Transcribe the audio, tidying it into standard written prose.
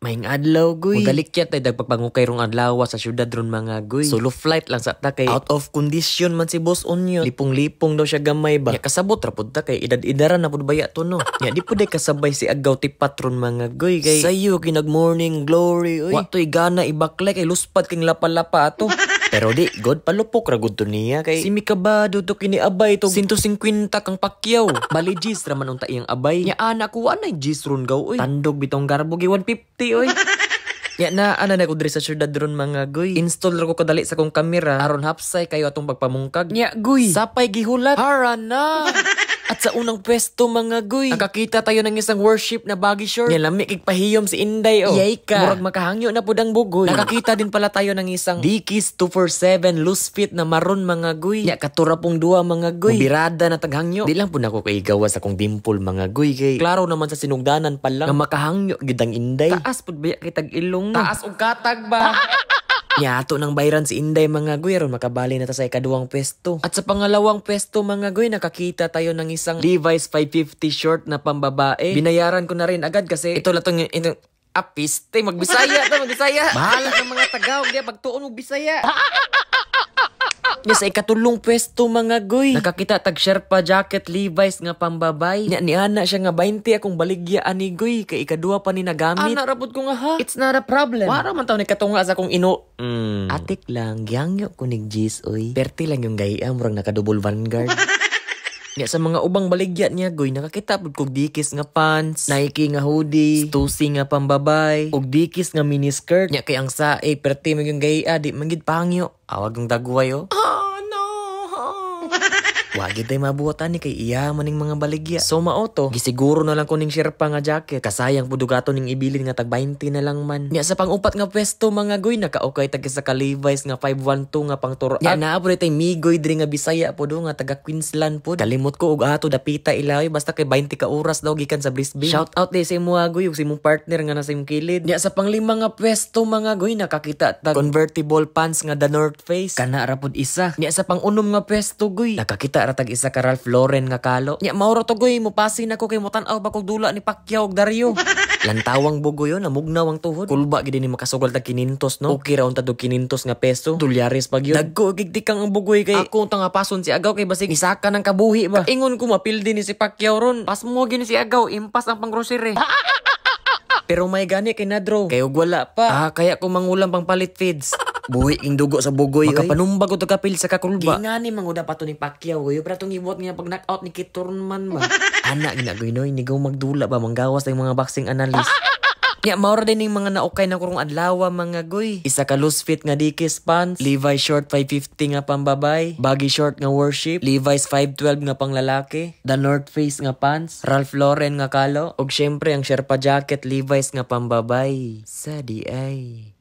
Maing adlaw, goy. Mudalikyat ay dagpagpangukay rong adlaw sa syudad ron mga goy. Solo flight lang sa ta kay out of condition man si Boss Onyo. Lipong-lipong daw siya gamay ba. Nya kasabot ra pud ta kay idad-idaran na pud baya to no. Nya di pud kasabay si agaw tipat ron mga goy kay sayo kinag morning glory oy. Watoy gana ibaklay kay luspad king lapa-lapa ato. Pero di, god palupok ra gud to niya kay si Mikabado to kini abay to 150 kang pakyaw. Bali G's ra man unta iyang abay. Nya anak ko anay G's ron gaw oy. Tandog bitong garbo gi 150 oy. Ya na ana na ko diri sa syudad ron mga goy. Install ra ko kadali sa kong kamera aron hapsay kayo atong pagpamungkag. Nya goy, sapay gihulat. Hara na. At sa unang pwesto mga goy, nakakita tayo ng isang worship na baggy short. Yan lami kigpahiyom si Inday oh. Yay ka. Murag makahangyo na pud ang bugoy. Nakakita din pala tayo ng isang Dickies 247 loose fit na maroon mga goy. Ya katura pong duwa mga goy. Birada na taghangyo. Di lang po na ko kaigawa sa kong dimple mga goy kay klaro naman sa sinugdanan pa lang nga makahangyo gid ang Inday. Taas pud baya kay tag-ilong. Taas og katag ba? Yato nang bayran si Inday mga goy aron makabali na ta sa ikaduhang pwesto. At sa pangalawang pwesto mga goy nakakita tayo ng isang Levi's 550 short na pambabae. Binayaran ko na rin agad kasi ito lang tong apiste magbisaya ta magbisaya. Bahala sa mga Tagalog dia pagtuon og Bisaya. Nya sa ikatulong pwesto mga goy nakakita tag Sherpa jacket Levi's nga pambabay. Nya ni ana siya nga 20 akong baligya ani goy kay ikaduha pa ni nagamit. Ana rabod ko nga ha. It's not a problem. Wara man taw ni katunga sa kong ino. Atik lang gyangyo ko nig G's oy. Perti lang yung gaya murag nakadouble vanguard. Nya sa mga ubang baligya niya goy nakakita pud kog Dickies nga pants, Nike nga hoodie, Stussy nga pambabay, ug Dickies nga mini skirt. Nya kay ang sae perti man yung gaya di man gid pangyo. Awag ng dagway oh. Wagi tay mabuhatan ni kay iya maning mga baligya. So maoto, gisiguro na lang ko ning Sherpa nga jacket. Kasayang pudugato ning ibilin nga tag 20 na lang man. Nya sa pang-upat nga pwesto mga goy nakaukay tag sa Levi's nga 512 nga pangturoan. Nya naabot tay migoy diri nga Bisaya pudo nga taga Queensland pud. Kalimot ko og ato dapita ilawi basta kay 20 ka oras daw gikan sa Brisbane. Shout out day sa imong goy ug sa imong partner nga nasa imong kilid. Nya sa panglima nga pwesto mga goy nakakita tag convertible pants nga The North Face. Kana ra pud isa. Nya sa pangunom nga pwesto goy nakakita ratag isa ka Ralph Lauren nga kalo. Nya mauro to goy mupasin ako kay mutan-aw ba kog dula ni Pacquiao ug Dario. Lantawang bugo yon namugnaw ang tuhod. Kulba gid ni makasugal tag 500 no. Okay ra unta do 500 nga peso. Dolyares pag yun. Dagko gigdikang ang bugoy kay ako tang pason si Agaw kay basig isaka ng kabuhi ba. Ingon ko mapildi ni si Pacquiao ron. Pas mo gini si Agaw impas ang panggrocery. Pero may gani kay Nadro kay ug wala pa. Kaya ko mangulang pang palit feeds. Buhi ing dugo sa bugoy. Makapanumbag ko kapil sa kakulba. Di nga ni manguda pa to ni Pacquiao. Goy. Pero itong ibot nga pag knockout ni Kiturman ba. Anak ginagoy no. Inigaw magdula ba. Manggawas ng mga boxing analyst. Nya maura din yung mga naukay na kurong adlawa mga goy. Isa ka loose fit nga Dickies pants, Levi's short 550 nga pambabay, baggy short nga worship, Levi's 512 nga panglalaki, The North Face nga pants, Ralph Lauren nga kalo, ug syempre ang Sherpa jacket Levi's nga pambabay. Sa di ay.